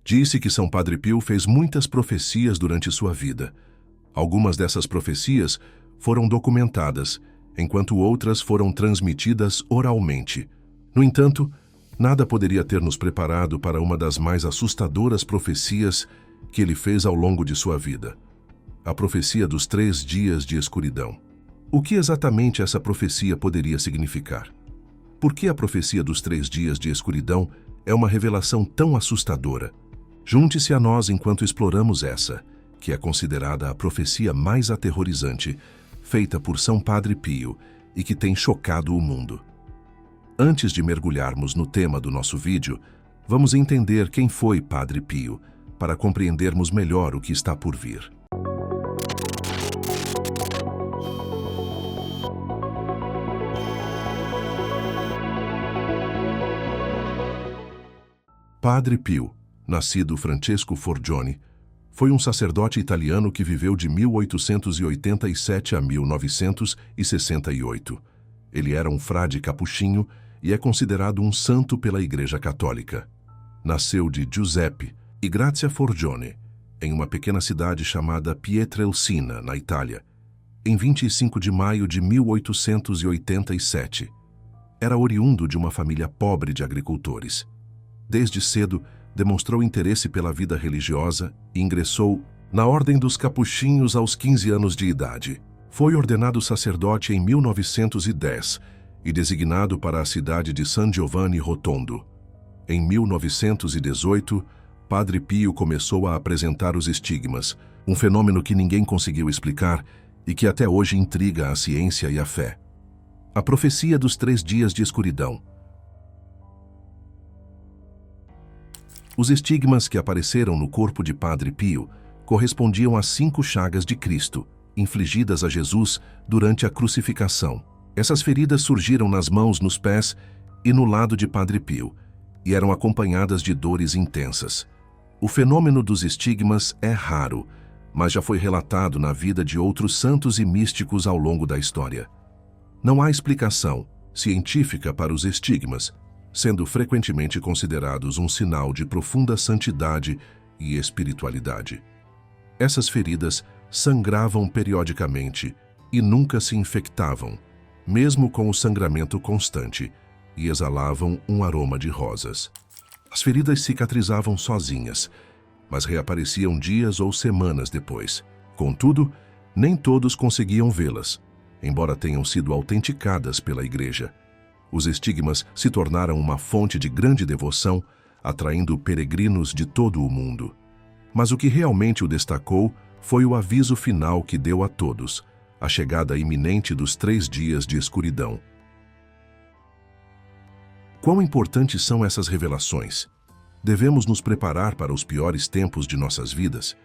Disse que São Padre Pio fez muitas profecias durante sua vida. Algumas dessas profecias foram documentadas, enquanto outras foram transmitidas oralmente. No entanto, nada poderia ter nos preparado para uma das mais assustadoras profecias que ele fez ao longo de sua vida: a profecia dos 3 dias de escuridão. O que exatamente essa profecia poderia significar? Por que a profecia dos 3 dias de escuridão é uma revelação tão assustadora? Junte-se a nós enquanto exploramos essa, que é considerada a profecia mais aterrorizante feita por São Padre Pio e que tem chocado o mundo. Antes de mergulharmos no tema do nosso vídeo, vamos entender quem foi Padre Pio, para compreendermos melhor o que está por vir. Padre Pio, nascido Francesco Forgione, foi um sacerdote italiano que viveu de 1887 a 1968. Ele era um frade capuchinho e é considerado um santo pela Igreja Católica. Nasceu de Giuseppe e Grazia Forgione, em uma pequena cidade chamada Pietrelcina, na Itália, em 25 de maio de 1887. Era oriundo de uma família pobre de agricultores. Desde cedo, demonstrou interesse pela vida religiosa e ingressou na Ordem dos Capuchinhos aos 15 anos de idade. Foi ordenado sacerdote em 1910 e designado para a cidade de San Giovanni Rotondo. Em 1918, Padre Pio começou a apresentar os estigmas, um fenômeno que ninguém conseguiu explicar e que até hoje intriga a ciência e a fé. A profecia dos 3 dias de escuridão. Os estigmas que apareceram no corpo de Padre Pio correspondiam às 5 chagas de Cristo, infligidas a Jesus durante a crucificação. Essas feridas surgiram nas mãos, nos pés e no lado de Padre Pio, e eram acompanhadas de dores intensas. O fenômeno dos estigmas é raro, mas já foi relatado na vida de outros santos e místicos ao longo da história. Não há explicação científica para os estigmas, sendo frequentemente considerados um sinal de profunda santidade e espiritualidade. Essas feridas sangravam periodicamente e nunca se infectavam, mesmo com o sangramento constante, e exalavam um aroma de rosas. As feridas cicatrizavam sozinhas, mas reapareciam dias ou semanas depois. Contudo, nem todos conseguiam vê-las, embora tenham sido autenticadas pela Igreja. Os estigmas se tornaram uma fonte de grande devoção, atraindo peregrinos de todo o mundo. Mas o que realmente o destacou foi o aviso final que deu a todos, a chegada iminente dos 3 dias de escuridão. Quão importantes são essas revelações? Devemos nos preparar para os piores tempos de nossas vidas?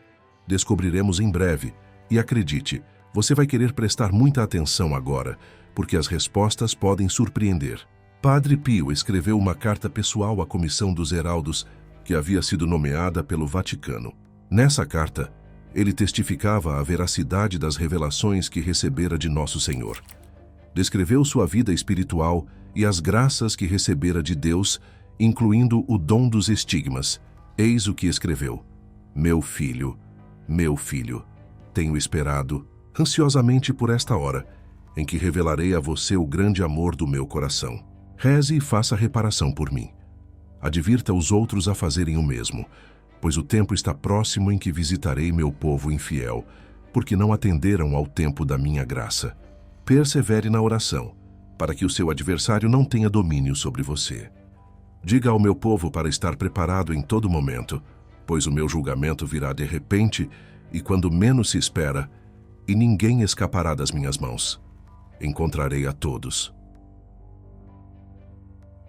Descobriremos em breve, e acredite, você vai querer prestar muita atenção agora, porque as respostas podem surpreender. Padre Pio escreveu uma carta pessoal à Comissão dos Heraldos, que havia sido nomeada pelo Vaticano. Nessa carta, ele testificava a veracidade das revelações que recebera de Nosso Senhor. Descreveu sua vida espiritual e as graças que recebera de Deus, incluindo o dom dos estigmas. Eis o que escreveu: meu filho, tenho esperado ansiosamente por esta hora, em que revelarei a você o grande amor do meu coração. Reze e faça reparação por mim. Advirta os outros a fazerem o mesmo, pois o tempo está próximo em que visitarei meu povo infiel, porque não atenderam ao tempo da minha graça. Persevere na oração, para que o seu adversário não tenha domínio sobre você. Diga ao meu povo para estar preparado em todo momento, pois o meu julgamento virá de repente e quando menos se espera, e ninguém escapará das minhas mãos. Encontrarei a todos.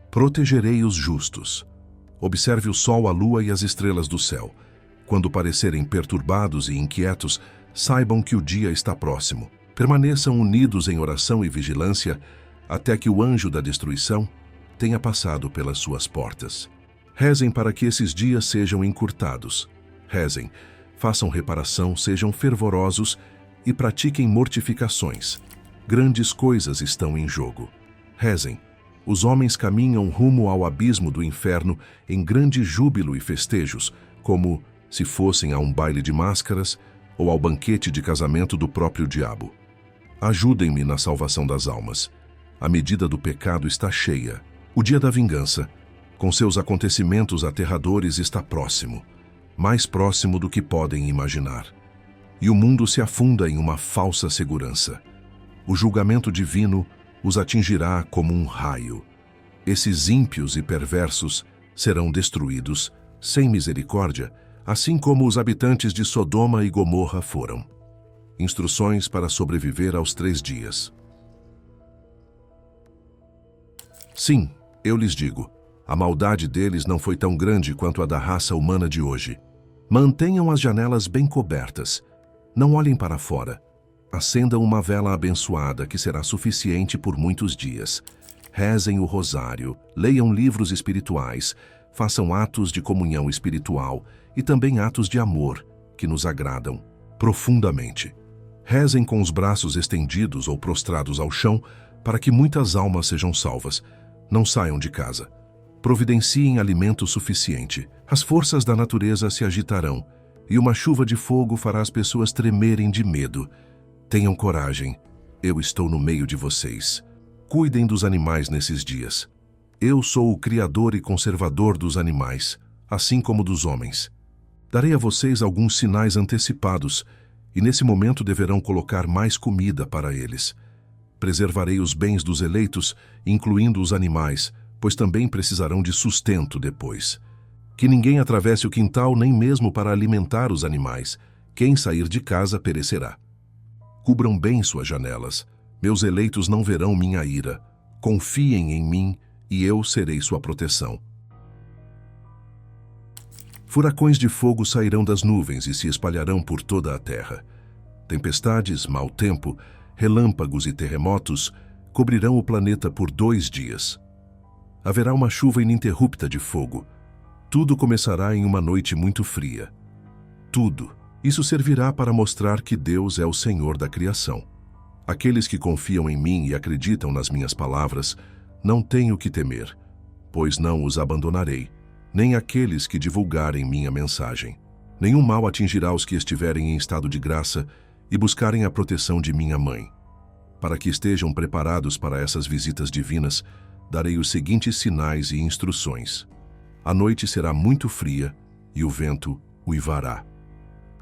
Protegerei os justos. Observe o sol, a lua e as estrelas do céu. Quando parecerem perturbados e inquietos, saibam que o dia está próximo. Permaneçam unidos em oração e vigilância até que o anjo da destruição tenha passado pelas suas portas. Rezem para que esses dias sejam encurtados. Rezem, façam reparação, sejam fervorosos e pratiquem mortificações. Grandes coisas estão em jogo. Rezem. Os homens caminham rumo ao abismo do inferno em grande júbilo e festejos, como se fossem a um baile de máscaras ou ao banquete de casamento do próprio diabo. Ajudem-me na salvação das almas. A medida do pecado está cheia. O dia da vingança, com seus acontecimentos aterradores, está próximo, mais próximo do que podem imaginar. E o mundo se afunda em uma falsa segurança. O julgamento divino os atingirá como um raio. Esses ímpios e perversos serão destruídos, sem misericórdia, assim como os habitantes de Sodoma e Gomorra foram. Instruções para sobreviver aos 3 dias. Sim, eu lhes digo, a maldade deles não foi tão grande quanto a da raça humana de hoje. Mantenham as janelas bem cobertas. Não olhem para fora. Acendam uma vela abençoada que será suficiente por muitos dias. Rezem o rosário, leiam livros espirituais, façam atos de comunhão espiritual e também atos de amor que nos agradam profundamente. Rezem com os braços estendidos ou prostrados ao chão para que muitas almas sejam salvas. Não saiam de casa. Providenciem alimento suficiente. As forças da natureza se agitarão e uma chuva de fogo fará as pessoas tremerem de medo. Tenham coragem. Eu estou no meio de vocês. Cuidem dos animais nesses dias. Eu sou o criador e conservador dos animais, assim como dos homens. Darei a vocês alguns sinais antecipados, e nesse momento deverão colocar mais comida para eles. Preservarei os bens dos eleitos, incluindo os animais, pois também precisarão de sustento depois. Que ninguém atravesse o quintal nem mesmo para alimentar os animais. Quem sair de casa perecerá. Cubram bem suas janelas. Meus eleitos não verão minha ira. Confiem em mim e eu serei sua proteção. Furacões de fogo sairão das nuvens e se espalharão por toda a terra. Tempestades, mau tempo, relâmpagos e terremotos cobrirão o planeta por 2 dias. Haverá uma chuva ininterrupta de fogo. Tudo começará em uma noite muito fria. Tudo. Isso servirá para mostrar que Deus é o Senhor da criação. Aqueles que confiam em mim e acreditam nas minhas palavras não têm o que temer, pois não os abandonarei, nem aqueles que divulgarem minha mensagem. Nenhum mal atingirá os que estiverem em estado de graça e buscarem a proteção de minha mãe. Para que estejam preparados para essas visitas divinas, darei os seguintes sinais e instruções. A noite será muito fria e o vento uivará.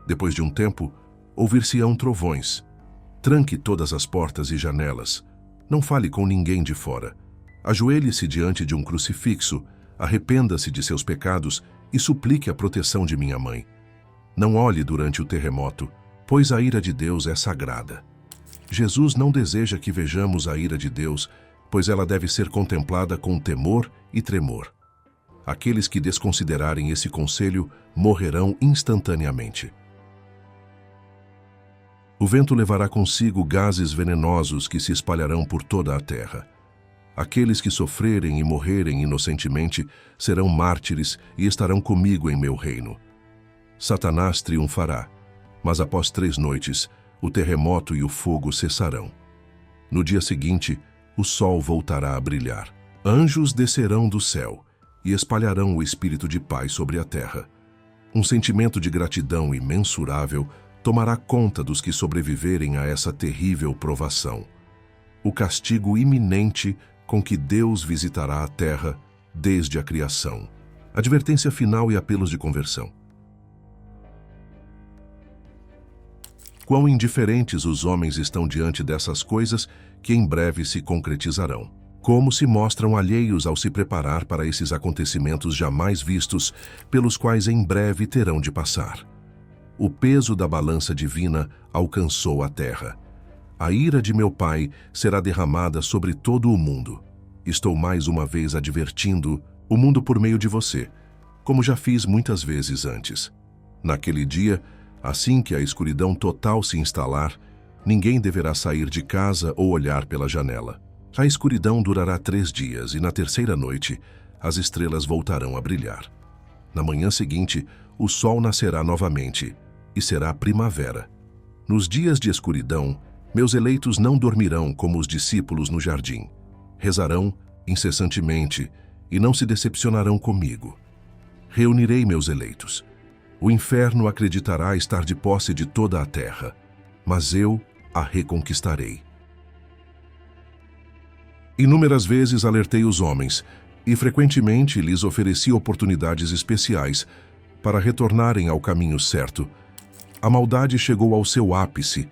Depois de um tempo, ouvir-se-ão trovões. Tranque todas as portas e janelas. Não fale com ninguém de fora. Ajoelhe-se diante de um crucifixo, arrependa-se de seus pecados e suplique a proteção de minha mãe. Não olhe durante o terremoto, pois a ira de Deus é sagrada. Jesus não deseja que vejamos a ira de Deus, pois ela deve ser contemplada com temor e tremor. Aqueles que desconsiderarem esse conselho morrerão instantaneamente. O vento levará consigo gases venenosos que se espalharão por toda a terra. Aqueles que sofrerem e morrerem inocentemente serão mártires e estarão comigo em meu reino. Satanás triunfará, mas após 3 noites, o terremoto e o fogo cessarão. No dia seguinte, o sol voltará a brilhar. Anjos descerão do céu e espalharão o espírito de paz sobre a terra. Um sentimento de gratidão imensurável tomará conta dos que sobreviverem a essa terrível provação. O castigo iminente com que Deus visitará a terra desde a criação. Advertência final e apelos de conversão. Quão indiferentes os homens estão diante dessas coisas que em breve se concretizarão. Como se mostram alheios ao se preparar para esses acontecimentos jamais vistos, pelos quais em breve terão de passar. O peso da balança divina alcançou a terra. A ira de meu Pai será derramada sobre todo o mundo. Estou mais uma vez advertindo o mundo por meio de você, como já fiz muitas vezes antes. Naquele dia, assim que a escuridão total se instalar, ninguém deverá sair de casa ou olhar pela janela. A escuridão durará 3 dias e na terceira noite as estrelas voltarão a brilhar. Na manhã seguinte, o sol nascerá novamente e será primavera. Nos dias de escuridão, meus eleitos não dormirão como os discípulos no jardim. Rezarão incessantemente e não se decepcionarão comigo. Reunirei meus eleitos. O inferno acreditará estar de posse de toda a terra, mas eu a reconquistarei. Inúmeras vezes alertei os homens e frequentemente lhes ofereci oportunidades especiais para retornarem ao caminho certo. A maldade chegou ao seu ápice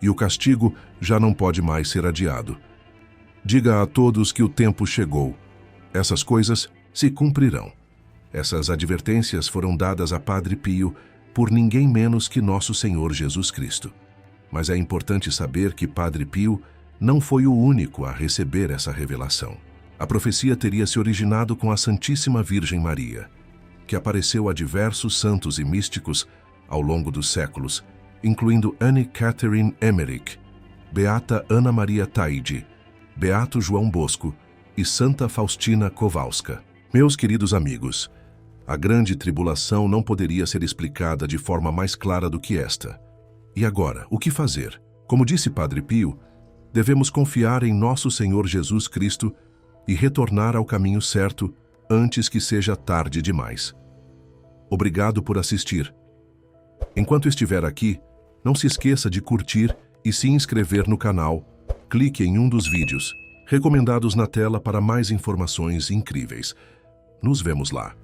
e o castigo já não pode mais ser adiado. Diga a todos que o tempo chegou. Essas coisas se cumprirão. Essas advertências foram dadas a Padre Pio por ninguém menos que nosso Senhor Jesus Cristo. Mas é importante saber que Padre Pio não foi o único a receber essa revelação. A profecia teria se originado com a Santíssima Virgem Maria, que apareceu a diversos santos e místicos ao longo dos séculos, incluindo Anne Catherine Emmerich, Beata Ana Maria Taide, Beato João Bosco e Santa Faustina Kowalska. Meus queridos amigos, a grande tribulação não poderia ser explicada de forma mais clara do que esta. E agora, o que fazer? Como disse Padre Pio, devemos confiar em nosso Senhor Jesus Cristo e retornar ao caminho certo antes que seja tarde demais. Obrigado por assistir. Enquanto estiver aqui, não se esqueça de curtir e se inscrever no canal. Clique em um dos vídeos recomendados na tela para mais informações incríveis. Nos vemos lá.